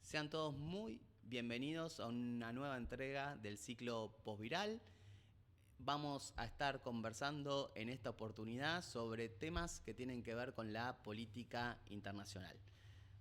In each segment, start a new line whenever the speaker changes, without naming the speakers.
Sean todos muy bienvenidos a una nueva entrega del ciclo postviral. Vamos a estar conversando en esta oportunidad sobre temas que tienen que ver con la política internacional.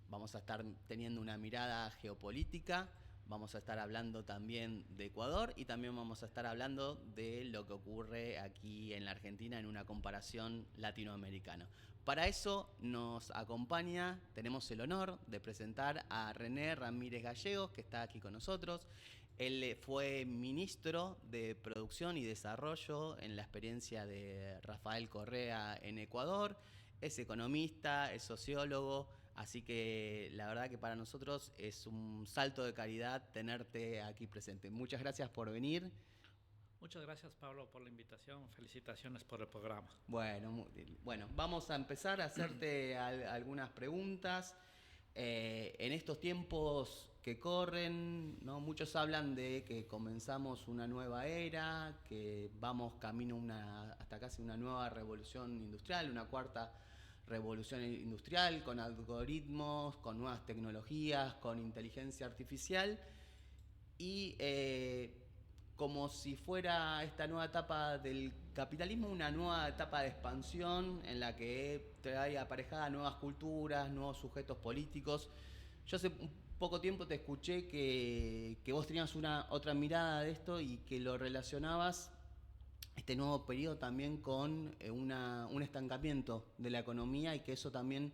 Vamos a estar teniendo una mirada geopolítica, vamos a estar hablando también de Ecuador y también vamos a estar hablando de lo que ocurre aquí en la Argentina en una comparación latinoamericana. Para eso nos acompaña, tenemos el honor de presentar a René Ramírez Gallegos, que está aquí con nosotros. Él fue ministro de Producción y Desarrollo en la experiencia de Rafael Correa en Ecuador. Es economista, es sociólogo, así que la verdad que para nosotros es un salto de calidad tenerte aquí presente. Muchas gracias por venir.
Muchas gracias, Pablo, por la invitación. Felicitaciones por el programa.
Bueno, vamos a empezar a hacerte algunas preguntas. En estos tiempos que corren, ¿no? Muchos hablan de que comenzamos una nueva era, que vamos camino hasta casi una nueva revolución industrial, una cuarta revolución industrial con algoritmos, con nuevas tecnologías, con inteligencia artificial y como si fuera esta nueva etapa del capitalismo una nueva etapa de expansión en la que trae aparejada nuevas culturas, nuevos sujetos políticos. Yo hace un poco tiempo te escuché que vos tenías otra mirada de esto y que lo relacionabas este nuevo periodo también con un estancamiento de la economía y que eso también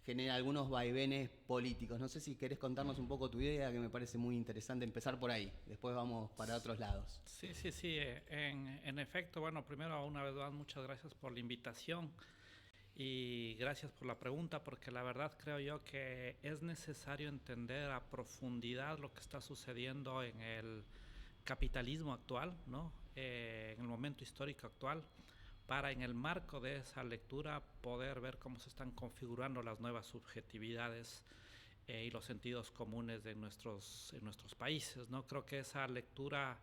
genera algunos vaivenes políticos. No sé si querés contarnos un poco tu idea, que me parece muy interesante empezar por ahí. Después vamos para otros lados.
Sí. En efecto, bueno, primero, una vez más, muchas gracias por la invitación y gracias por la pregunta, porque la verdad creo yo que es necesario entender a profundidad lo que está sucediendo en el capitalismo actual, ¿no? En el momento histórico actual, para en el marco de esa lectura poder ver cómo se están configurando las nuevas subjetividades y los sentidos comunes de en nuestros países, ¿no? Creo que esa lectura,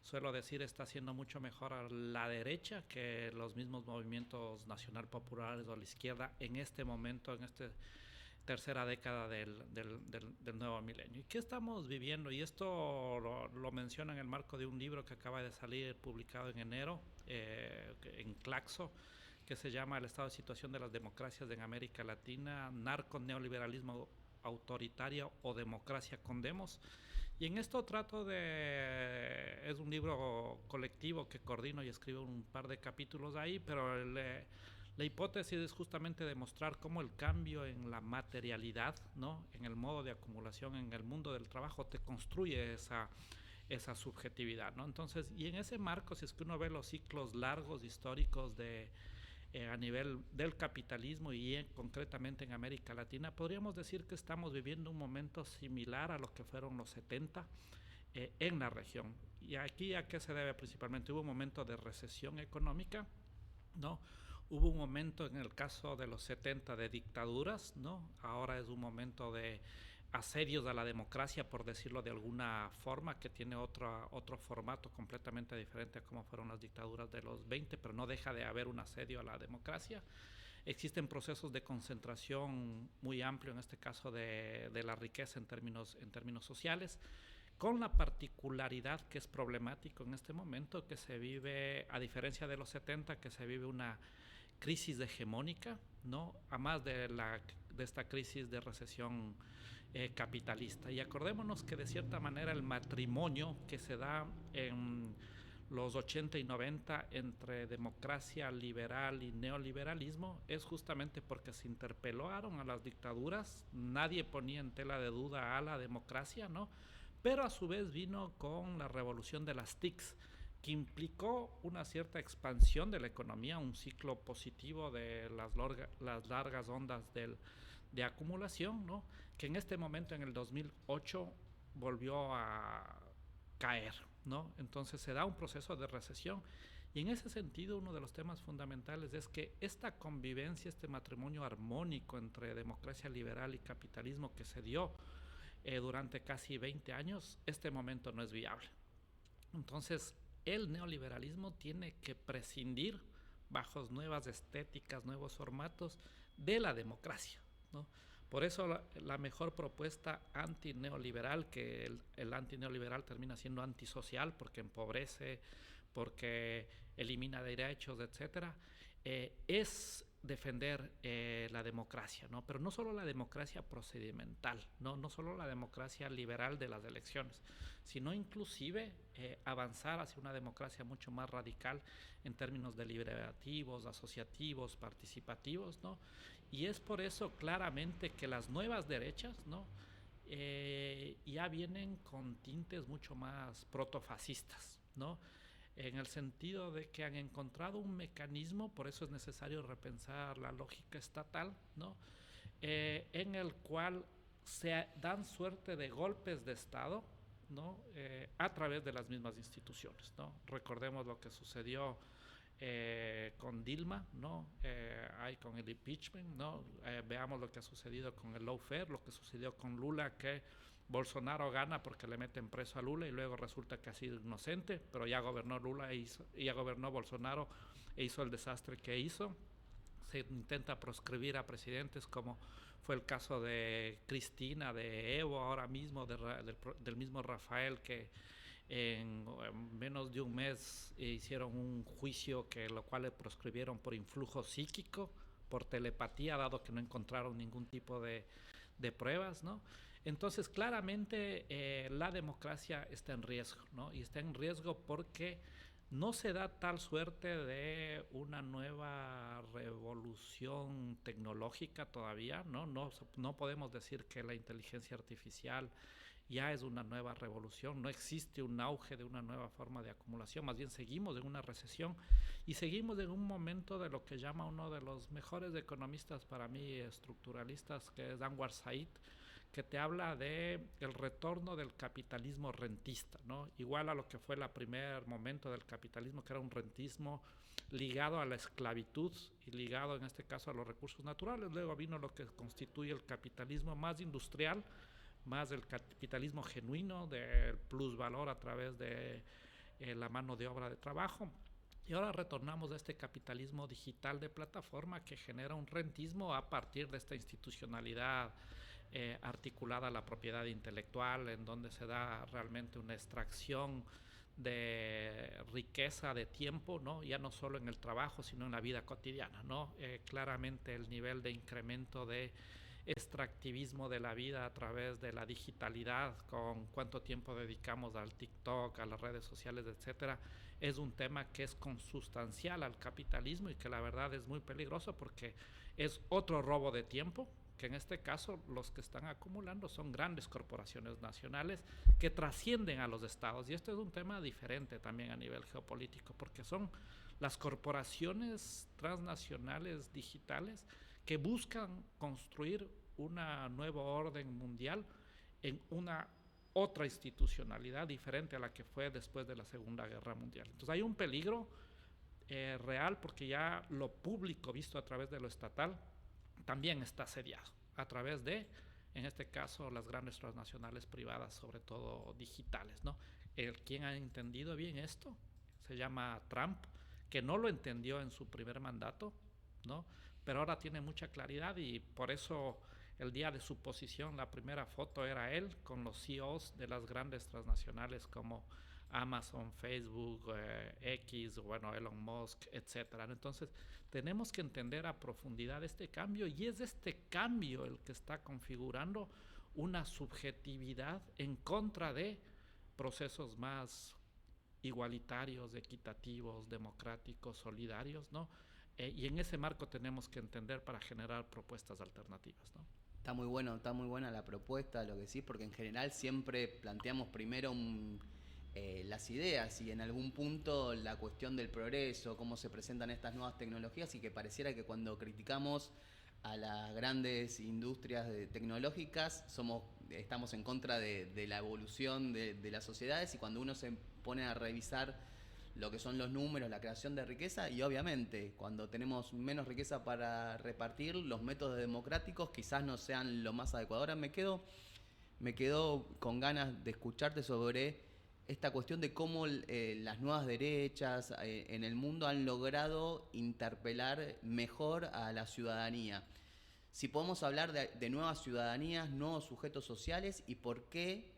suelo decir, está haciendo mucho mejor a la derecha que los mismos movimientos nacional populares o la izquierda en este momento, en esta tercera década del nuevo milenio. ¿Y qué estamos viviendo? Y esto lo menciona en el marco de un libro que acaba de salir publicado en enero en Claxo, que se llama El estado de situación de las democracias en América Latina, narco, neoliberalismo autoritario o democracia con demos. Y en esto trato de... Es un libro colectivo que coordino y escribo un par de capítulos ahí, pero la hipótesis es justamente demostrar cómo el cambio en la materialidad, ¿no? En el modo de acumulación, en el mundo del trabajo, te construye esa subjetividad, ¿no? Entonces, y en ese marco, si es que uno ve los ciclos largos históricos a nivel del capitalismo y concretamente en América Latina, podríamos decir que estamos viviendo un momento similar a lo que fueron los 70 en la región. ¿Y aquí a qué se debe principalmente? Hubo un momento de recesión económica, ¿no? Hubo un momento en el caso de los 70 de dictaduras, ¿no? Ahora es un momento de asedios a la democracia, por decirlo de alguna forma, que tiene otro formato completamente diferente a cómo fueron las dictaduras de los 20, pero no deja de haber un asedio a la democracia. Existen procesos de concentración muy amplio, en este caso de la riqueza en términos sociales, con la particularidad que es problemático en este momento, que se vive, a diferencia de los 70, que se vive una crisis hegemónica, ¿no? A más de esta crisis de recesión capitalista. Y acordémonos que de cierta manera el matrimonio que se da en los 80 y 90 entre democracia liberal y neoliberalismo es justamente porque se interpelaron a las dictaduras, nadie ponía en tela de duda a la democracia, ¿no? Pero a su vez vino con la revolución de las TICs, que implicó una cierta expansión de la economía, un ciclo positivo de las largas ondas de acumulación, ¿no? Que en este momento, en el 2008, volvió a caer, ¿no? Entonces se da un proceso de recesión y en ese sentido uno de los temas fundamentales es que esta convivencia, este matrimonio armónico entre democracia liberal y capitalismo que se dio durante casi 20 años, este momento no es viable. Entonces, el neoliberalismo tiene que prescindir bajo nuevas estéticas, nuevos formatos de la democracia, ¿no? Por eso la mejor propuesta antineoliberal, que el antineoliberal termina siendo antisocial porque empobrece, porque elimina derechos, etcétera, es defender la democracia, ¿no? Pero no solo la democracia procedimental, no solo la democracia liberal de las elecciones, sino inclusive avanzar hacia una democracia mucho más radical en términos deliberativos, asociativos, participativos, ¿no? Y es por eso claramente que las nuevas derechas, ¿no? Ya vienen con tintes mucho más protofascistas, ¿no? En el sentido de que han encontrado un mecanismo, por eso es necesario repensar la lógica estatal, ¿no? En el cual se dan suerte de golpes de Estado, ¿no? A través de las mismas instituciones, ¿no? Recordemos lo que sucedió con Dilma, ¿no? Hay con el impeachment, ¿no? Veamos lo que ha sucedido con el lawfare, lo que sucedió con Lula, que Bolsonaro gana porque le meten preso a Lula y luego resulta que ha sido inocente, pero ya gobernó Lula ya gobernó Bolsonaro e hizo el desastre que hizo. Se intenta proscribir a presidentes como fue el caso de Cristina, de Evo, ahora mismo del mismo Rafael, que en menos de un mes hicieron un juicio lo cual le proscribieron por influjo psíquico, por telepatía, dado que no encontraron ningún tipo de pruebas, ¿no? Entonces, claramente la democracia está en riesgo, ¿no? Y está en riesgo porque no se da tal suerte de una nueva revolución tecnológica todavía, ¿no? No podemos decir que la inteligencia artificial ya es una nueva revolución, no existe un auge de una nueva forma de acumulación, más bien seguimos en una recesión y seguimos en un momento de lo que llama uno de los mejores economistas para mí estructuralistas, que es Anwar Said, que te habla de el retorno del capitalismo rentista, ¿no? Igual a lo que fue el primer momento del capitalismo, que era un rentismo ligado a la esclavitud y ligado en este caso a los recursos naturales. Luego vino lo que constituye el capitalismo más industrial, más el capitalismo genuino del plusvalor a través de la mano de obra de trabajo. Y ahora retornamos a este capitalismo digital de plataforma que genera un rentismo a partir de esta institucionalidad articulada a la propiedad intelectual, en donde se da realmente una extracción de riqueza de tiempo, ¿no? Ya no solo en el trabajo, sino en la vida cotidiana, ¿no? Claramente el nivel de incremento de extractivismo de la vida a través de la digitalidad, con cuánto tiempo dedicamos al TikTok, a las redes sociales, etcétera, es un tema que es consustancial al capitalismo y que la verdad es muy peligroso porque es otro robo de tiempo, que en este caso los que están acumulando son grandes corporaciones nacionales que trascienden a los estados. Y esto es un tema diferente también a nivel geopolítico, porque son las corporaciones transnacionales digitales que buscan construir una nueva orden mundial en una otra institucionalidad diferente a la que fue después de la Segunda Guerra Mundial. Entonces hay un peligro real porque ya lo público visto a través de lo estatal también está asediado a través de, en este caso, las grandes transnacionales privadas, sobre todo digitales, ¿no? Quien ha entendido bien esto se llama Trump, que no lo entendió en su primer mandato, ¿no? Pero ahora tiene mucha claridad y por eso el día de su posición la primera foto era él con los CEOs de las grandes transnacionales como Amazon, Facebook, X, bueno, Elon Musk, etcétera. Entonces, tenemos que entender a profundidad este cambio y es este cambio el que está configurando una subjetividad en contra de procesos más igualitarios, equitativos, democráticos, solidarios, ¿no? Y en ese marco tenemos que entender para generar propuestas alternativas, ¿no?
Está muy buena la propuesta, lo que sí, porque en general siempre planteamos primero las ideas y en algún punto la cuestión del progreso, cómo se presentan estas nuevas tecnologías y que pareciera que cuando criticamos a las grandes industrias tecnológicas estamos en contra de la evolución de las sociedades y cuando uno se pone a revisar lo que son los números, la creación de riqueza y obviamente cuando tenemos menos riqueza para repartir, los métodos democráticos quizás no sean lo más adecuado. Ahora me quedo con ganas de escucharte sobre esta cuestión de cómo las nuevas derechas en el mundo han logrado interpelar mejor a la ciudadanía. si podemos hablar de nuevas ciudadanías, nuevos sujetos sociales y por qué,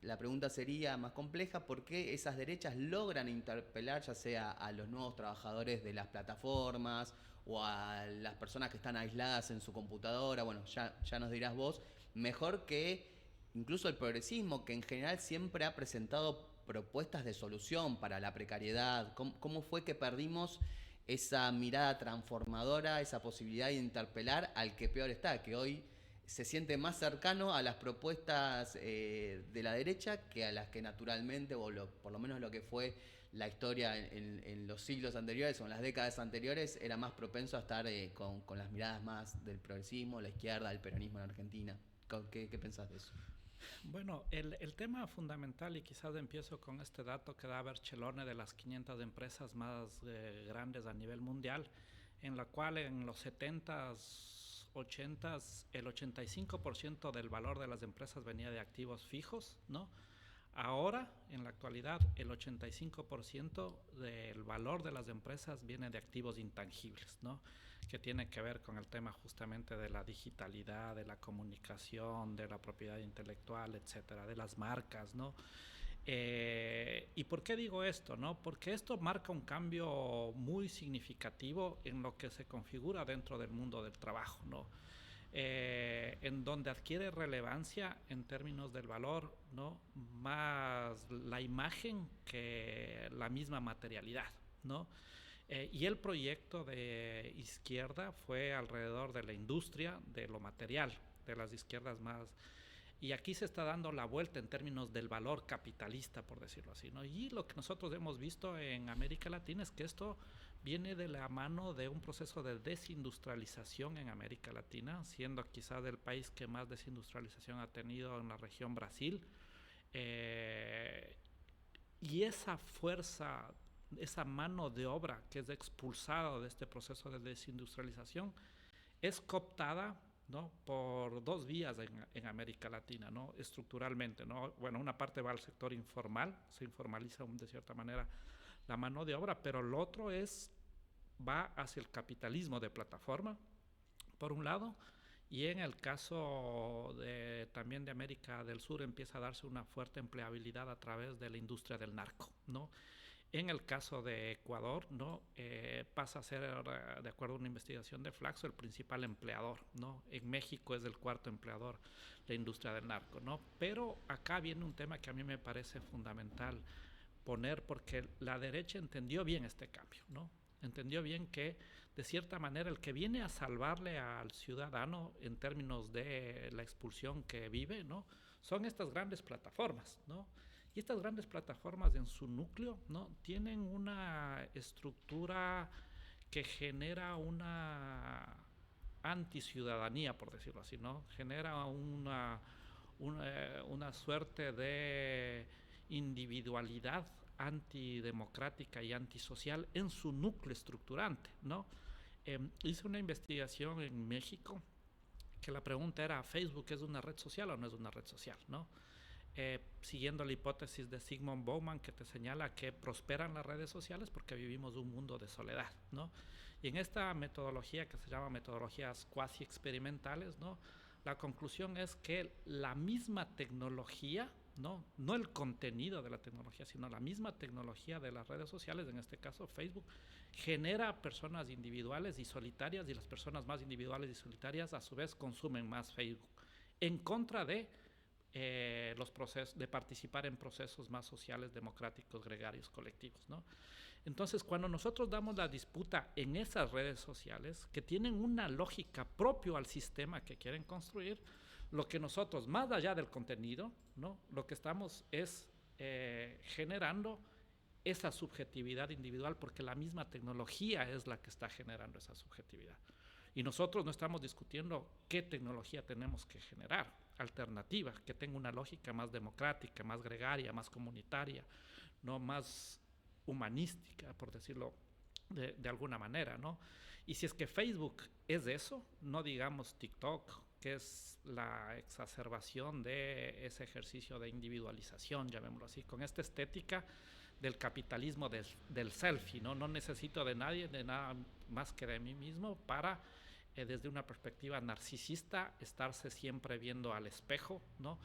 la pregunta sería más compleja, por qué esas derechas logran interpelar ya sea a los nuevos trabajadores de las plataformas o a las personas que están aisladas en su computadora, bueno, ya nos dirás vos, mejor que incluso el progresismo, que en general siempre ha presentado propuestas de solución para la precariedad. ¿Cómo fue que perdimos esa mirada transformadora, esa posibilidad de interpelar al que peor está, que hoy se siente más cercano a las propuestas de la derecha que a las que naturalmente, por lo menos lo que fue la historia en los siglos anteriores o en las décadas anteriores, era más propenso a estar con las miradas más del progresismo, la izquierda, el peronismo en Argentina? ¿Qué pensás de eso?
Bueno, el tema fundamental, y quizás empiezo con este dato que da Bercellone de las 500 empresas más grandes a nivel mundial, en la cual en los 70s, 80s, el 85% del valor de las empresas venía de activos fijos, ¿no? Ahora, en la actualidad, el 85% del valor de las empresas viene de activos intangibles, ¿no? Que tiene que ver con el tema justamente de la digitalidad, de la comunicación, de la propiedad intelectual, etcétera, de las marcas, ¿no? ¿Y por qué digo esto, no? Porque esto marca un cambio muy significativo en lo que se configura dentro del mundo del trabajo, ¿no? En donde adquiere relevancia en términos del valor, ¿no? Más la imagen que la misma materialidad, ¿no? Y el proyecto de izquierda fue alrededor de la industria, de lo material, de las izquierdas más. Y aquí se está dando la vuelta en términos del valor capitalista, por decirlo así, ¿no? Y lo que nosotros hemos visto en América Latina es que esto viene de la mano de un proceso de desindustrialización en América Latina, siendo quizás el país que más desindustrialización ha tenido en la región Brasil. Y esa fuerza, esa mano de obra que es expulsada de este proceso de desindustrialización es cooptada, ¿no? Por dos vías en América Latina, ¿no? Estructuralmente, ¿no? Bueno, una parte va al sector informal, se informaliza de cierta manera la mano de obra, pero el otro va hacia el capitalismo de plataforma, por un lado, y en el caso también de América del Sur empieza a darse una fuerte empleabilidad a través de la industria del narco, ¿no? En el caso de Ecuador, ¿no? Pasa a ser, de acuerdo a una investigación de Flaxo, el principal empleador, ¿no? En México es el cuarto empleador, la industria del narco, ¿no? Pero acá viene un tema que a mí me parece fundamental poner, porque la derecha entendió bien este cambio, ¿no? Entendió bien que, de cierta manera, el que viene a salvarle al ciudadano en términos de la expulsión que vive, ¿no? Son estas grandes plataformas, ¿no? Y estas grandes plataformas en su núcleo, ¿no? Tienen una estructura que genera una anticiudadanía, por decirlo así, ¿no? Genera una suerte de individualidad antidemocrática y antisocial en su núcleo estructurante, ¿no? Hice una investigación en México que la pregunta era, ¿Facebook es una red social o no es una red social, ¿no? Siguiendo la hipótesis de Zygmunt Bauman, que te señala que prosperan las redes sociales porque vivimos un mundo de soledad, ¿no? Y en esta metodología que se llama metodologías cuasi experimentales, ¿no? La conclusión es que la misma tecnología, ¿no? No el contenido de la tecnología, sino la misma tecnología de las redes sociales, en este caso Facebook, genera personas individuales y solitarias, y las personas más individuales y solitarias a su vez consumen más Facebook, en contra de los procesos, de participar en procesos más sociales, democráticos, gregarios, colectivos, ¿no? Entonces, cuando nosotros damos la disputa en esas redes sociales, que tienen una lógica propia al sistema que quieren construir, lo que nosotros, más allá del contenido, ¿no? Lo que estamos es generando esa subjetividad individual, porque la misma tecnología es la que está generando esa subjetividad. Y nosotros no estamos discutiendo qué tecnología tenemos que generar, alternativa, que tenga una lógica más democrática, más gregaria, más comunitaria, no más humanística, por decirlo de alguna manera, ¿no? Y si es que Facebook es eso, no digamos TikTok, que es la exacerbación de ese ejercicio de individualización, llamémoslo así, con esta estética del capitalismo del selfie, ¿no? No necesito de nadie, de nada más que de mí mismo para desde una perspectiva narcisista, estarse siempre viendo al espejo, ¿no?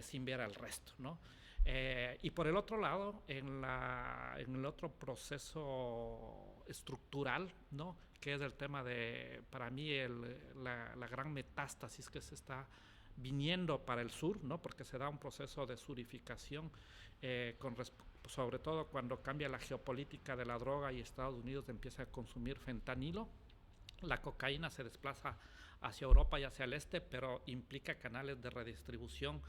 Sin ver al resto, ¿no? Y por el otro lado, en el otro proceso estructural, ¿no? Que es el tema de, para mí, la gran metástasis que se está viniendo para el sur, ¿no? Porque se da un proceso de surificación, sobre todo cuando cambia la geopolítica de la droga y Estados Unidos empieza a consumir fentanilo. La cocaína se desplaza hacia Europa y hacia el este, pero implica canales de redistribución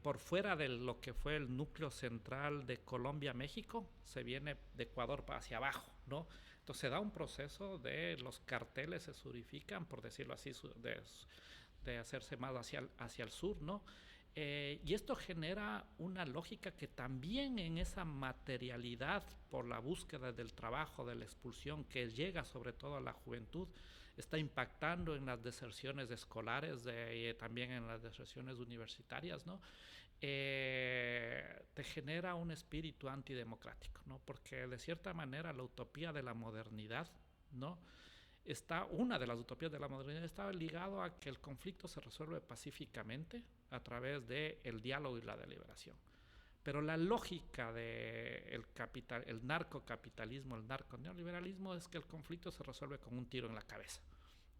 por fuera de lo que fue el núcleo central de Colombia-México, se viene de Ecuador hacia abajo, ¿no? Entonces se da un proceso de los carteles se surifican, por decirlo así, de hacerse más hacia el sur, ¿no? Y esto genera una lógica que también en esa materialidad por la búsqueda del trabajo, de la expulsión, que llega sobre todo a la juventud, está impactando en las deserciones escolares y también en las deserciones universitarias, ¿no? Te genera un espíritu antidemocrático, ¿no? Porque de cierta manera la utopía de la modernidad, ¿no? Una de las utopías de la modernidad está ligado a que el conflicto se resuelve pacíficamente a través del diálogo y la deliberación. Pero la lógica del el narcocapitalismo, el narconeoliberalismo es que el conflicto se resuelve con un tiro en la cabeza,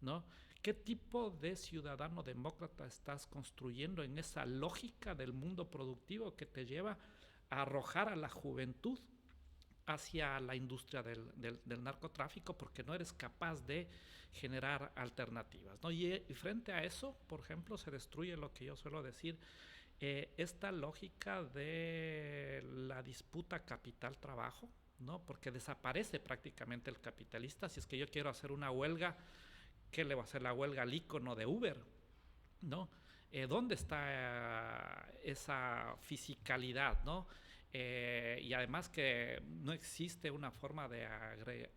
¿no? ¿Qué tipo de ciudadano demócrata estás construyendo en esa lógica del mundo productivo que te lleva a arrojar a la juventud hacia la industria del narcotráfico porque no eres capaz de generar alternativas, ¿no? Y frente a eso, por ejemplo, se destruye lo que yo suelo decir, esta lógica de la disputa capital-trabajo, ¿no? Porque desaparece prácticamente el capitalista. Si es que yo quiero hacer una huelga, ¿qué le va a hacer la huelga al ícono de Uber? ¿No? ¿Dónde está esa fisicalidad, ¿no? Y además que no existe una forma de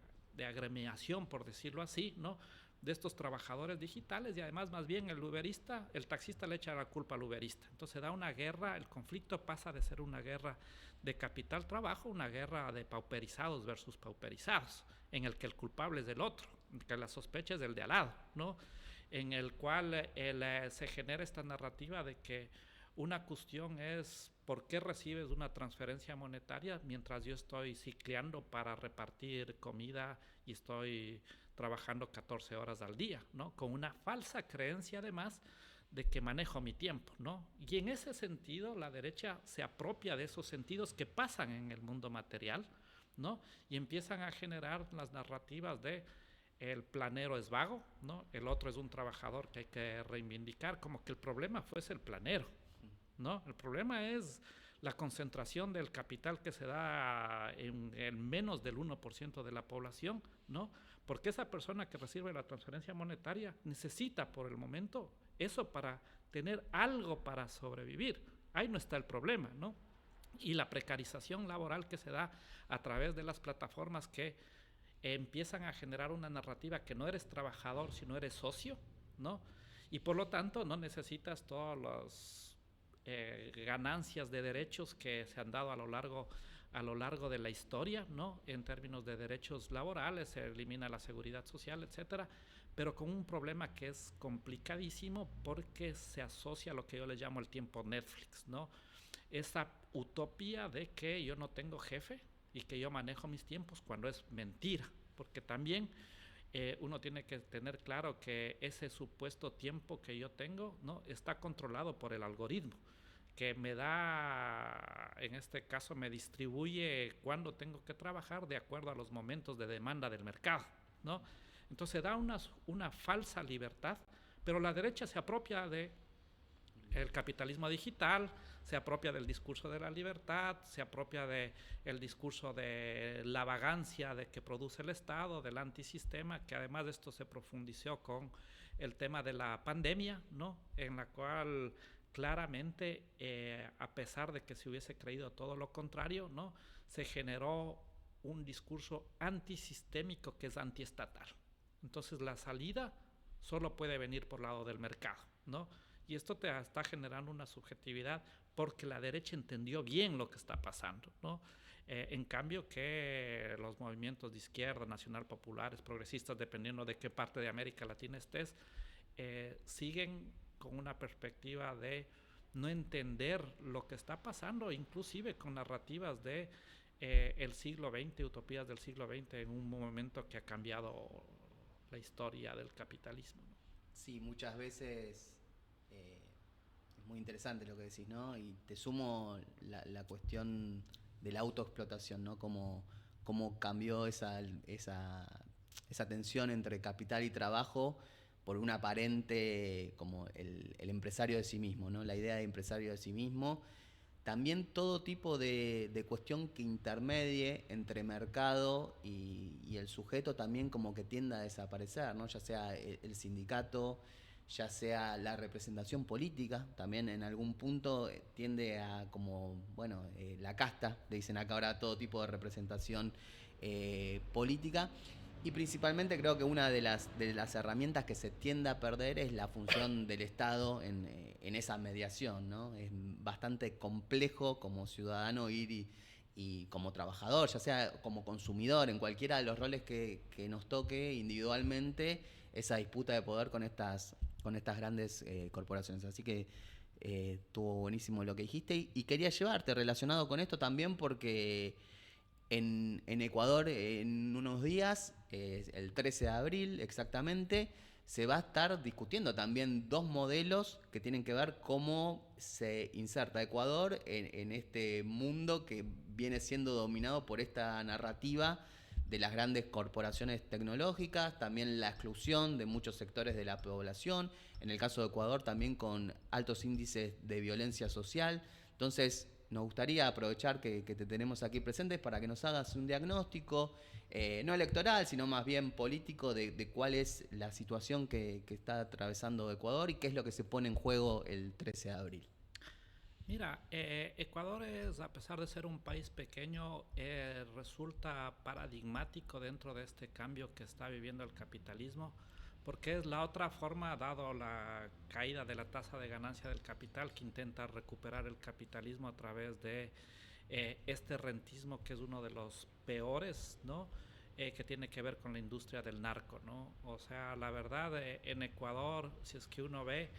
agremiación, por decirlo así, ¿no? De estos trabajadores digitales, y además más bien el taxista le echa la culpa al uberista. Entonces da una guerra, el conflicto pasa de ser una guerra de capital-trabajo, una guerra de pauperizados versus pauperizados, en el que el culpable es del otro, que la sospecha es del de al lado, ¿no? En el cual se genera esta narrativa de que una cuestión es por qué recibes una transferencia monetaria mientras yo estoy cicleando para repartir comida y estoy trabajando 14 horas al día, ¿no? Con una falsa creencia además de que manejo mi tiempo, ¿no? Y en ese sentido la derecha se apropia de esos sentidos que pasan en el mundo material, ¿no? Y empiezan a generar las narrativas de el planero es vago, ¿no? El otro es un trabajador que hay que reivindicar, como que el problema fuese el planero, ¿no? El problema es la concentración del capital que se da en menos del 1% de la población, ¿no? Porque esa persona que recibe la transferencia monetaria necesita por el momento eso para tener algo para sobrevivir. Ahí no está el problema, ¿no? Y la precarización laboral que se da a través de las plataformas que empiezan a generar una narrativa que no eres trabajador, sino eres socio, ¿no? Y por lo tanto no necesitas todas las ganancias de derechos que se han dado a lo largo de la historia, ¿no? En términos de derechos laborales, se elimina la seguridad social, etcétera, pero con un problema que es complicadísimo porque se asocia a lo que yo le llamo el tiempo Netflix, ¿no? Esa utopía de que yo no tengo jefe y que yo manejo mis tiempos, cuando es mentira, porque también uno tiene que tener claro que ese supuesto tiempo que yo tengo, ¿no? Está controlado por el algoritmo, que me da, en este caso me distribuye cuándo tengo que trabajar de acuerdo a los momentos de demanda del mercado, ¿no? Entonces da una falsa libertad, pero la derecha se apropia de el capitalismo digital, se apropia del discurso de la libertad, se apropia del discurso de la vagancia de que produce el Estado, del antisistema, que además de esto se profundizó con el tema de la pandemia, ¿no? En la cual claramente, a pesar de que se hubiese creído todo lo contrario, ¿no? Se generó un discurso antisistémico que es antiestatal. Entonces la salida solo puede venir por el lado del mercado, ¿no? Y esto te está generando una subjetividad porque la derecha entendió bien lo que está pasando, ¿no? En cambio que los movimientos de izquierda, nacional populares, progresistas, dependiendo de qué parte de América Latina estés, siguen con una perspectiva de no entender lo que está pasando, inclusive con narrativas de el siglo XX, utopías del siglo XX, en un momento que ha cambiado la historia del capitalismo, ¿no?
Sí, muchas veces es muy interesante lo que decís, ¿no? Y te sumo la cuestión de la autoexplotación, ¿no? Cómo cambió esa tensión entre capital y trabajo por un aparente como el empresario de sí mismo, ¿no? La idea de empresario de sí mismo. También todo tipo de cuestión que intermedie entre mercado y el sujeto también como que tienda a desaparecer, ¿no? Ya sea el sindicato, ya sea la representación política, también en algún punto tiende a como, bueno, la casta, le dicen acá ahora todo tipo de representación política. Y principalmente creo que una de las herramientas que se tiende a perder es la función del Estado en esa mediación, ¿no? Es bastante complejo como ciudadano ir y como trabajador, ya sea como consumidor, en cualquiera de los roles que nos toque individualmente, esa disputa de poder con estas grandes corporaciones. Así que estuvo buenísimo lo que dijiste y quería llevarte relacionado con esto también porque en Ecuador en unos días, el 13 de abril exactamente, se va a estar discutiendo también dos modelos que tienen que ver cómo se inserta Ecuador en este mundo que viene siendo dominado por esta narrativa de las grandes corporaciones tecnológicas, también la exclusión de muchos sectores de la población, en el caso de Ecuador también con altos índices de violencia social. Entonces, nos gustaría aprovechar que te tenemos aquí presentes para que nos hagas un diagnóstico, no electoral, sino más bien político, de cuál es la situación que está atravesando Ecuador y qué es lo que se pone en juego el 13 de abril.
Mira, Ecuador es, a pesar de ser un país pequeño, resulta paradigmático dentro de este cambio que está viviendo el capitalismo, porque es la otra forma, dado la caída de la tasa de ganancia del capital, que intenta recuperar el capitalismo a través de este rentismo que es uno de los peores, ¿no? Que tiene que ver con la industria del narco, ¿no? O sea, la verdad, en Ecuador, si es que uno ve,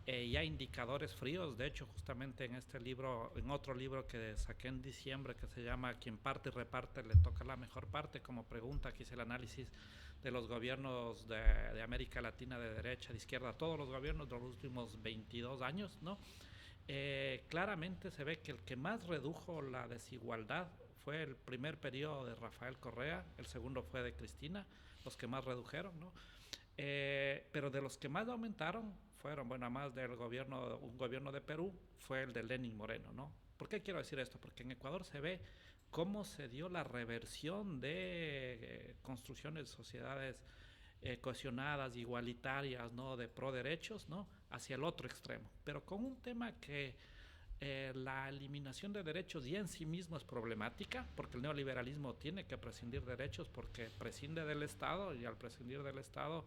ya indicadores fríos. De hecho, justamente en este libro, en otro libro que saqué en diciembre que se llama Quien parte y reparte le toca la mejor parte, como pregunta, aquí hice el análisis de los gobiernos de América Latina, de derecha, de izquierda, todos los gobiernos de los últimos 22 años, ¿no? Claramente se ve que el que más redujo la desigualdad fue el primer periodo de Rafael Correa, el segundo fue de Cristina, los que más redujeron, ¿no? Pero de los que más aumentaron fueron, bueno, más del gobierno, un gobierno de Perú, fue el de Lenín Moreno, ¿no? ¿Por qué quiero decir esto? Porque en Ecuador se ve cómo se dio la reversión de construcciones de sociedades cohesionadas, igualitarias, ¿no? De pro derechos, ¿no? Hacia el otro extremo. Pero con un tema que la eliminación de derechos ya en sí mismo es problemática, porque el neoliberalismo tiene que prescindir de derechos porque prescinde del Estado y al prescindir del Estado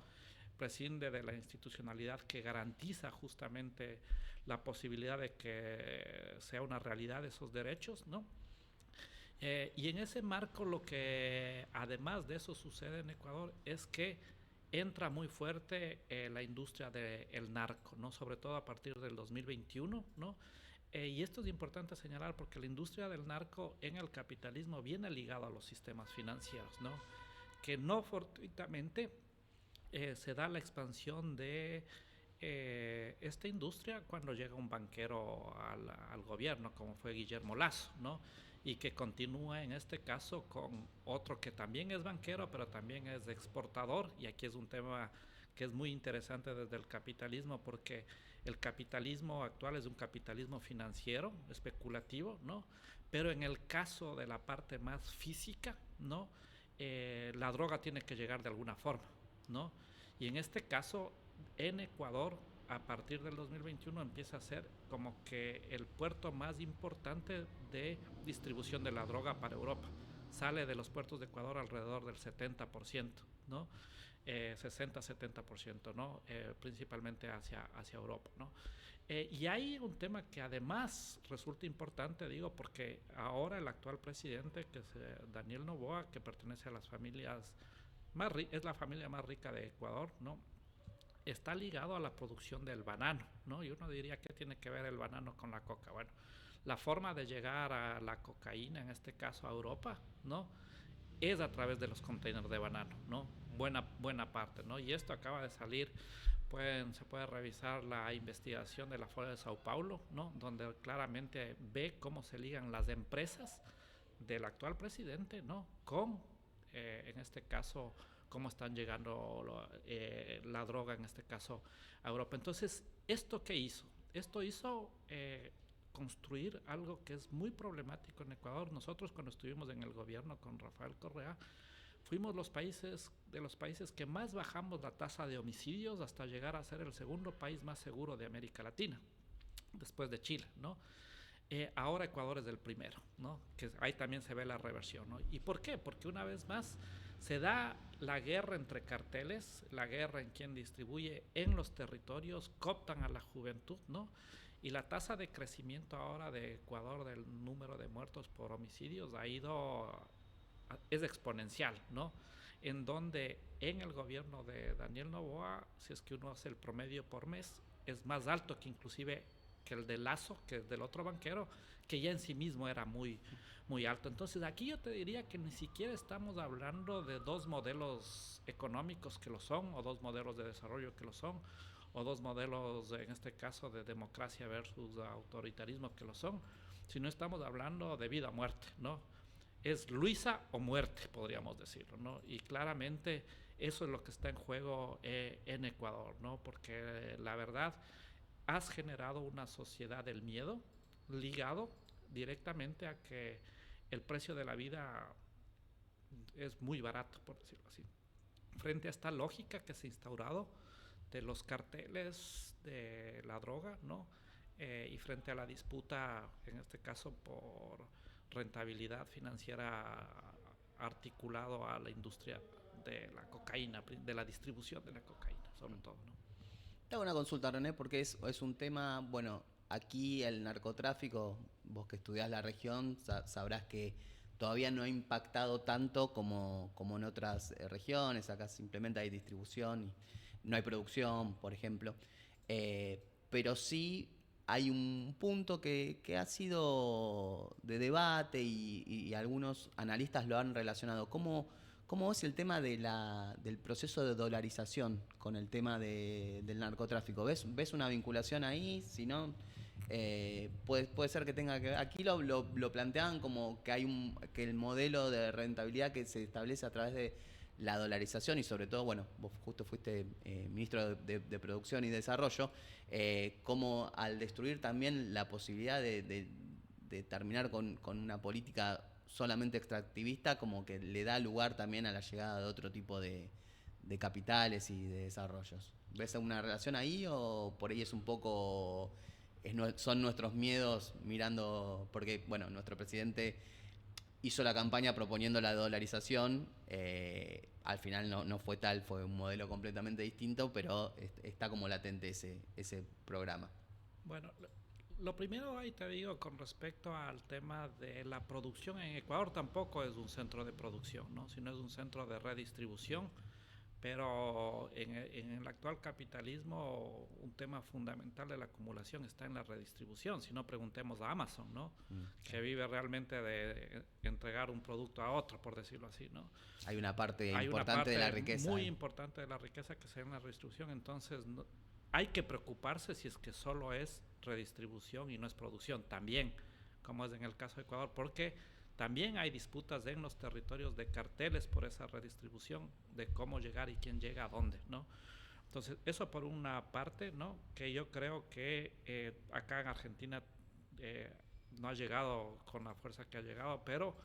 prescinde de la institucionalidad que garantiza justamente la posibilidad de que sea una realidad esos derechos, ¿no? Y en ese marco lo que además de eso sucede en Ecuador es que entra muy fuerte la industria del narco, ¿no? Sobre todo a partir del 2021, ¿no? Y esto es importante señalar porque la industria del narco en el capitalismo viene ligada a los sistemas financieros, ¿no? Que no fortuitamente se da la expansión de esta industria cuando llega un banquero al gobierno, como fue Guillermo Lasso, ¿no? Y que continúa en este caso con otro que también es banquero, pero también es exportador, y aquí es un tema que es muy interesante desde el capitalismo, porque el capitalismo actual es un capitalismo financiero, especulativo, ¿no? Pero en el caso de la parte más física, ¿no? La droga tiene que llegar de alguna forma, ¿no? Y en este caso, en Ecuador, a partir del 2021 empieza a ser como que el puerto más importante de distribución de la droga para Europa. Sale de los puertos de Ecuador alrededor del 70%, ¿no? 60-70%, ¿no? Principalmente hacia Europa, ¿no? Y hay un tema que además resulta importante, digo, porque ahora el actual presidente, que es Daniel Noboa, que pertenece a las familias es la familia más rica de Ecuador, ¿no? Está ligado a la producción del banano, ¿no? Y uno diría, ¿qué tiene que ver el banano con la coca? Bueno, la forma de llegar a la cocaína, en este caso a Europa, ¿no? Es a través de los containers de banano, ¿no? Buena parte, ¿no? Y esto acaba de salir, se puede revisar la investigación de la Folha de Sao Paulo, ¿no? Donde claramente ve cómo se ligan las empresas del actual presidente, ¿no? Con, en este caso, cómo están llegando la droga, en este caso, a Europa. Entonces, ¿esto qué hizo? Esto hizo construir algo que es muy problemático en Ecuador. Nosotros, cuando estuvimos en el gobierno con Rafael Correa, fuimos de los países que más bajamos la tasa de homicidios hasta llegar a ser el segundo país más seguro de América Latina, después de Chile, ¿no? Ahora Ecuador es el primero, ¿no? Que ahí también se ve la reversión, ¿no? ¿Y por qué? Porque una vez más se da la guerra entre carteles, la guerra en quien distribuye en los territorios, cooptan a la juventud, ¿no? Y la tasa de crecimiento ahora de Ecuador del número de muertos por homicidios es exponencial, ¿no? En donde en el gobierno de Daniel Noboa, si es que uno hace el promedio por mes, es más alto que inclusive que el de Lazo, que es del otro banquero, que ya en sí mismo era muy alto. Entonces aquí yo te diría que ni siquiera estamos hablando de dos modelos económicos que lo son, o dos modelos de desarrollo que lo son, o dos modelos, en este caso, de democracia versus autoritarismo que lo son, sino estamos hablando de vida o muerte, ¿no? Es Luisa o muerte, podríamos decirlo, ¿no? Y claramente eso es lo que está en juego en Ecuador, ¿no? Porque la verdad, has generado una sociedad del miedo ligado directamente a que el precio de la vida es muy barato, por decirlo así. Frente a esta lógica que se ha instaurado de los carteles de la droga, ¿no? Y frente a la disputa, en este caso por rentabilidad financiera articulado a la industria de la cocaína, de la distribución de la cocaína, sobre todo, ¿no?
Te hago una consulta, René, porque es un tema, bueno, aquí el narcotráfico, vos que estudiás la región, sabrás que todavía no ha impactado tanto como en otras regiones. Acá simplemente hay distribución y no hay producción, por ejemplo. Pero sí hay un punto que ha sido de debate y algunos analistas lo han relacionado. ¿Cómo es el tema del proceso de dolarización con el tema del narcotráfico? ¿Ves una vinculación ahí? Si no, puede ser que tenga que ver. Aquí lo planteaban como que el modelo de rentabilidad que se establece a través de la dolarización y sobre todo, bueno, vos justo fuiste ministro de Producción y Desarrollo, como al destruir también la posibilidad de terminar con una política solamente extractivista, como que le da lugar también a la llegada de otro tipo de capitales y de desarrollos. ¿Ves una relación ahí o por ahí es un poco, son nuestros miedos mirando, porque bueno, nuestro presidente hizo la campaña proponiendo la dolarización, al final no fue tal, fue un modelo completamente distinto, pero está como latente ese programa.
Bueno, lo primero ahí te digo con respecto al tema de la producción en Ecuador, tampoco es un centro de producción, ¿no? Sino es un centro de redistribución, pero en el actual capitalismo un tema fundamental de la acumulación está en la redistribución. Si no, preguntemos a Amazon, ¿no? Que vive realmente de entregar un producto a otro, por decirlo así, ¿no?
Hay una parte importante de la riqueza.
Muy importante de la riqueza que se da en la redistribución. Entonces, hay que preocuparse si es que solo es redistribución y no es producción. También, como es en el caso de Ecuador, porque también hay disputas en los territorios de carteles por esa redistribución, de cómo llegar y quién llega a dónde, ¿no? Entonces, eso por una parte, ¿no? Que yo creo que acá en Argentina no ha llegado con la fuerza que ha llegado, pero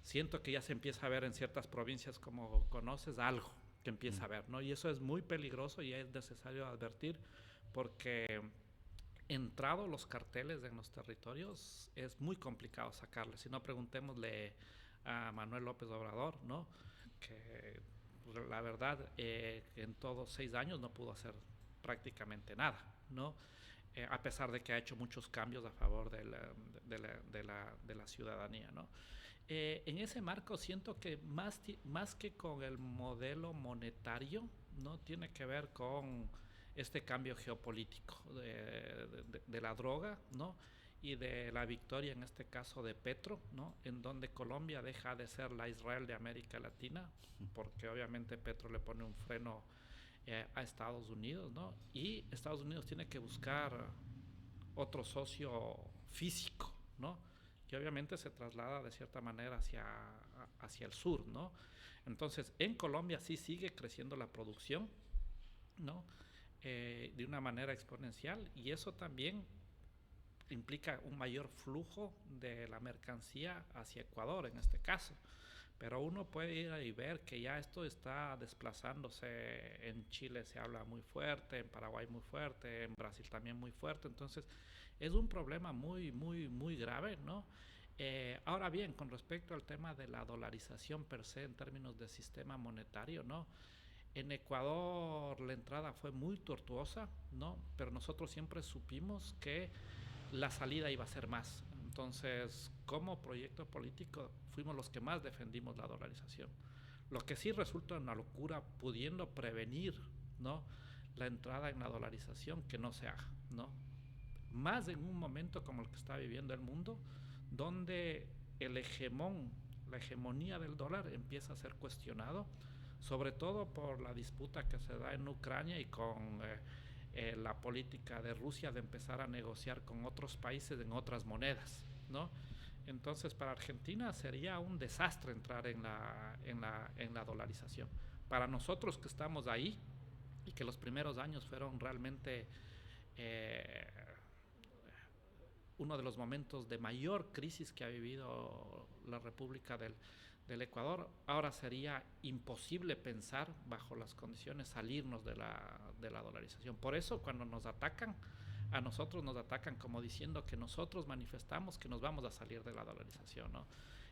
siento que ya se empieza a ver en ciertas provincias, como conoces, algo que empieza a ver, ¿no? Y eso es muy peligroso y es necesario advertir, porque entrado los carteles en los territorios es muy complicado sacarles. Si no, preguntémosle a Manuel López Obrador, ¿no? Que la verdad, en todos 6 años no pudo hacer prácticamente nada, ¿no? A pesar de que ha hecho muchos cambios a favor de la ciudadanía, ¿no? En ese marco siento que más que con el modelo monetario, ¿no? Tiene que ver con este cambio geopolítico de la droga, ¿no? Y de la victoria, en este caso de Petro, ¿no? En donde Colombia deja de ser la Israel de América Latina, porque obviamente Petro le pone un freno a Estados Unidos, ¿no? Y Estados Unidos tiene que buscar otro socio físico, ¿no? Que obviamente se traslada de cierta manera hacia el sur, ¿no? Entonces, en Colombia sí sigue creciendo la producción, ¿no? De una manera exponencial, y eso también implica un mayor flujo de la mercancía hacia Ecuador en este caso. Pero uno puede ir y ver que ya esto está desplazándose. En Chile se habla muy fuerte, en Paraguay muy fuerte, en Brasil también muy fuerte. Entonces es un problema muy grave, ¿no? Ahora bien, con respecto al tema de la dolarización per se en términos de sistema monetario, ¿no? En Ecuador la entrada fue muy tortuosa, ¿no? Pero nosotros siempre supimos que la salida iba a ser más. Entonces, como proyecto político, fuimos los que más defendimos la dolarización. Lo que sí resulta una locura, pudiendo prevenir, ¿no? La entrada en la dolarización, que no se haga, ¿no? Más en un momento como el que está viviendo el mundo, donde la hegemonía del dólar empieza a ser cuestionado, sobre todo por la disputa que se da en Ucrania y con la política de Rusia de empezar a negociar con otros países en otras monedas, ¿no? Entonces, para Argentina sería un desastre entrar en la dolarización. Para nosotros que estamos ahí y que los primeros años fueron realmente uno de los momentos de mayor crisis que ha vivido la República del Ecuador, ahora sería imposible pensar bajo las condiciones salirnos de la dolarización. Por eso cuando nos atacan, a nosotros nos atacan como diciendo que nosotros manifestamos que nos vamos a salir de la dolarización, ¿no?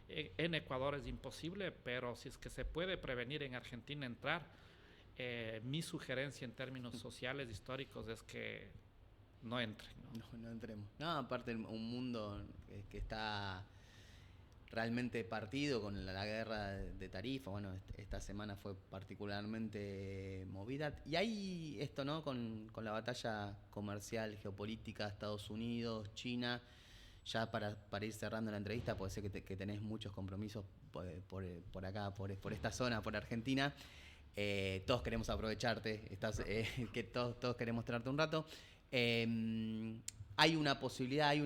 En Ecuador es imposible, pero si es que se puede prevenir en Argentina entrar, mi sugerencia en términos sociales, históricos, es que no entren, ¿no?
No entremos. No, aparte un mundo que está realmente partido con la guerra de tarifa. Bueno, esta semana fue particularmente movida. Y hay esto, ¿no? Con la batalla comercial, geopolítica, Estados Unidos, China. Ya para ir cerrando la entrevista, puede ser que tenés muchos compromisos por acá, por esta zona, por Argentina. Todos queremos aprovecharte, que todos queremos tenerte un rato. Hay una posibilidad, hay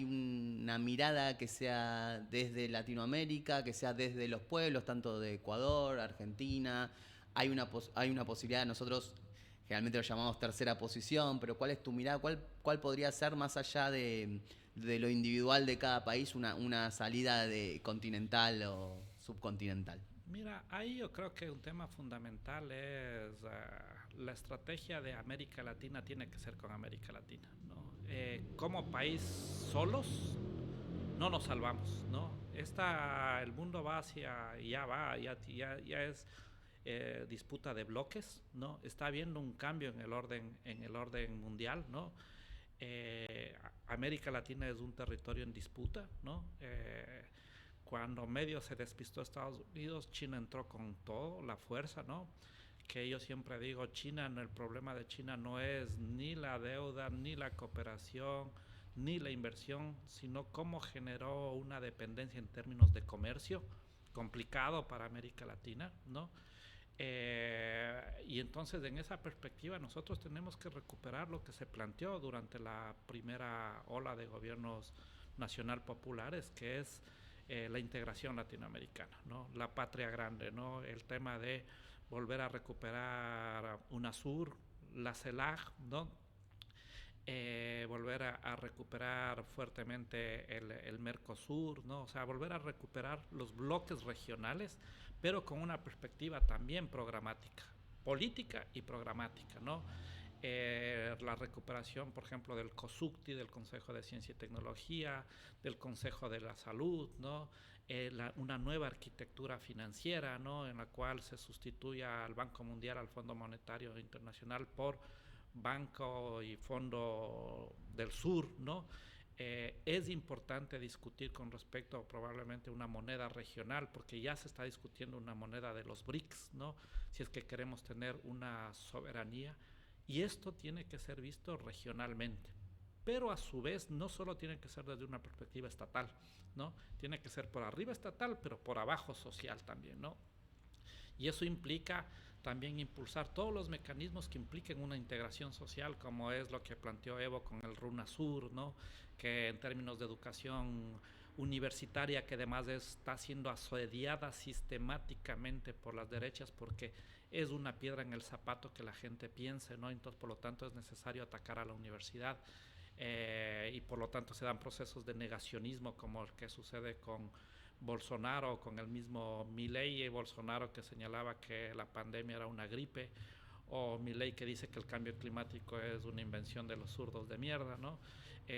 una mirada que sea desde Latinoamérica, que sea desde los pueblos, tanto de Ecuador, Argentina. Hay una posibilidad, nosotros generalmente lo llamamos tercera posición, pero ¿cuál es tu mirada? ¿Cuál podría ser, más allá de lo individual de cada país, una salida continental o subcontinental?
Mira, ahí yo creo que un tema fundamental es la estrategia de América Latina tiene que ser con América Latina, ¿no? Como país solos no nos salvamos, ¿no? El mundo va ya es disputa de bloques, ¿no? Está habiendo un cambio en el orden mundial, ¿no? América Latina es un territorio en disputa, ¿no? Cuando medio se despistó Estados Unidos, China entró con todo, la fuerza, ¿no? Que yo siempre digo, el problema de China no es ni la deuda, ni la cooperación, ni la inversión, sino cómo generó una dependencia en términos de comercio, complicado para América Latina, ¿no? Y entonces en esa perspectiva nosotros tenemos que recuperar lo que se planteó durante la primera ola de gobiernos nacional populares, que es la integración latinoamericana, ¿no? La patria grande, ¿no? El tema de volver a recuperar UNASUR, la CELAC, ¿no? Volver a recuperar fuertemente el Mercosur, ¿no? O sea, volver a recuperar los bloques regionales, pero con una perspectiva también programática, política y programática, ¿no? la recuperación, por ejemplo, del COSUCTI, del Consejo de Ciencia y Tecnología, del Consejo de la Salud, ¿no? Una nueva arquitectura financiera, ¿no? En la cual se sustituya al Banco Mundial, al Fondo Monetario Internacional por Banco y Fondo del Sur, ¿no? Es importante discutir con respecto a probablemente una moneda regional, porque ya se está discutiendo una moneda de los BRICS, ¿no? Si es que queremos tener una soberanía, y esto tiene que ser visto regionalmente. Pero a su vez no solo tiene que ser desde una perspectiva estatal, ¿no? Tiene que ser por arriba estatal, pero por abajo social también, ¿no? Y eso implica también impulsar todos los mecanismos que impliquen una integración social, como es lo que planteó Evo con el RUNASUR, ¿no? Que en términos de educación universitaria, que además está siendo asediada sistemáticamente por las derechas, porque es una piedra en el zapato que la gente piense, ¿no? Entonces, por lo tanto, es necesario atacar a la universidad. Y por lo tanto se dan procesos de negacionismo como el que sucede con Bolsonaro, con el mismo Milei y Bolsonaro, que señalaba que la pandemia era una gripe, o Milei, que dice que el cambio climático es una invención de los zurdos de mierda, ¿no?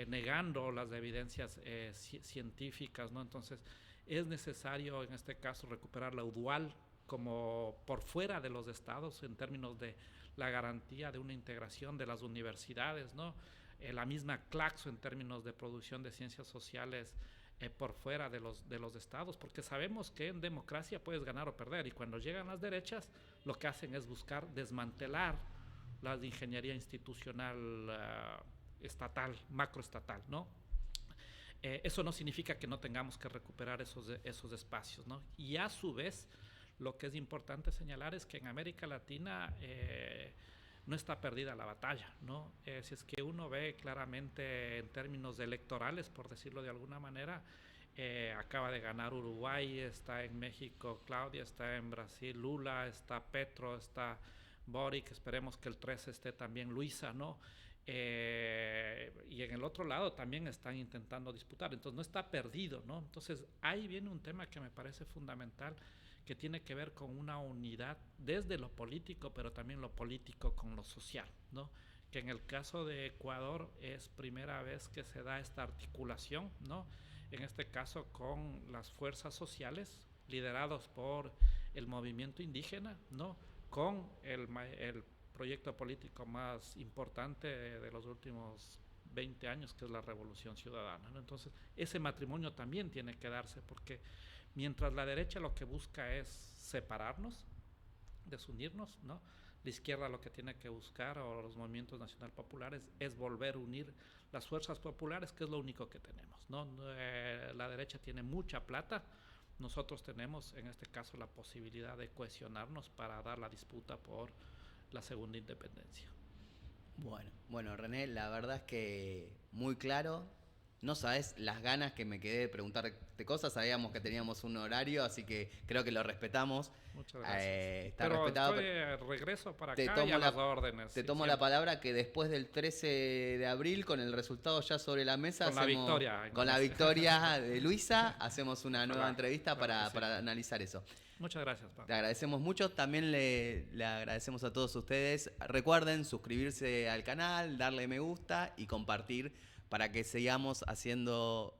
Negando las evidencias científicas, ¿no? Entonces es necesario en este caso recuperar la UDUAL como por fuera de los estados en términos de la garantía de una integración de las universidades, ¿no? La misma Claxo en términos de producción de ciencias sociales por fuera de los estados, porque sabemos que en democracia puedes ganar o perder, y cuando llegan las derechas lo que hacen es buscar desmantelar la ingeniería institucional estatal, macroestatal, ¿no? Eso no significa que no tengamos que recuperar esos espacios, ¿no? Y a su vez, lo que es importante señalar es que en América Latina no está perdida la batalla, ¿no? Si es que uno ve claramente en términos electorales, por decirlo de alguna manera, acaba de ganar Uruguay, está en México Claudia, está en Brasil Lula, está Petro, está Boric, esperemos que el 13 esté también Luisa, ¿no? Y en el otro lado también están intentando disputar, entonces no está perdido, ¿no? Entonces ahí viene un tema que me parece fundamental, que tiene que ver con una unidad desde lo político, pero también lo político con lo social, ¿no? Que en el caso de Ecuador es primera vez que se da esta articulación, ¿no? En este caso con las fuerzas sociales liderados por el movimiento indígena, ¿no? Con el proyecto político más importante de los últimos 20 años, que es la Revolución Ciudadana, ¿no? Entonces, ese matrimonio también tiene que darse, porque mientras la derecha lo que busca es separarnos, desunirnos, ¿no? La izquierda lo que tiene que buscar, o los movimientos nacional populares, es volver a unir las fuerzas populares, que es lo único que tenemos, ¿no? La derecha tiene mucha plata, nosotros tenemos en este caso la posibilidad de cohesionarnos para dar la disputa por la segunda independencia.
Bueno, René, la verdad es que muy claro. No sabes las ganas que me quedé de preguntarte cosas. Sabíamos que teníamos un horario, así que creo que lo respetamos.
Muchas gracias.
Está
pero
respetado.
Regreso para acá y a las órdenes.
Te tomo la palabra que después del 13 de abril, con el resultado ya sobre la mesa,
con la
victoria de Luisa, hacemos una nueva entrevista para analizar eso.
Muchas gracias, Pablo.
Le agradecemos mucho. También le agradecemos a todos ustedes. Recuerden suscribirse al canal, darle me gusta y compartir para que sigamos haciendo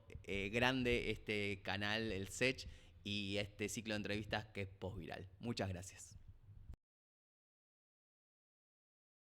grande este canal, el SECH, y este ciclo de entrevistas que es postviral. Muchas gracias.